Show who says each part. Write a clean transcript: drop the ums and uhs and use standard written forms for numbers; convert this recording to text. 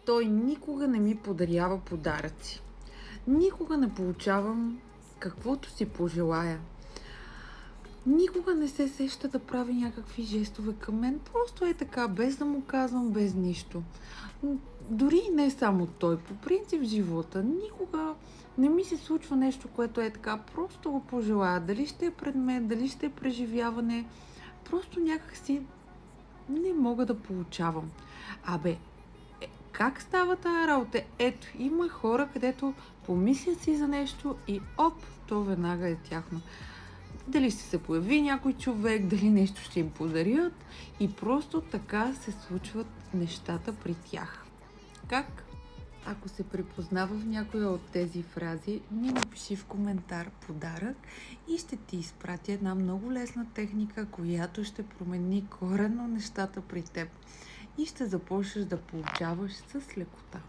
Speaker 1: Той никога не ми подарява подаръци. Никога не получавам каквото си пожелая. Никога не се сеща да прави някакви жестове към мен. Просто е така, без да му казвам, без нищо. Дори и не само той. По принцип в живота никога не ми се случва нещо, което е така. Просто го пожелая. Дали ще е предмет, дали ще е преживяване. Просто някакси не мога да получавам. Абе, как става тази работа? Ето, има хора, където помислят си за нещо и оп, то веднага е тяхно. Дали ще се появи някой човек, дали нещо ще им подарят и просто така се случват нещата при тях. Как? Ако се припознава в някоя от тези фрази, ми напиши в коментар подарък и ще ти изпратя една много лесна техника, която ще промени коренно нещата при теб и ще започнеш да получаваш с лекота.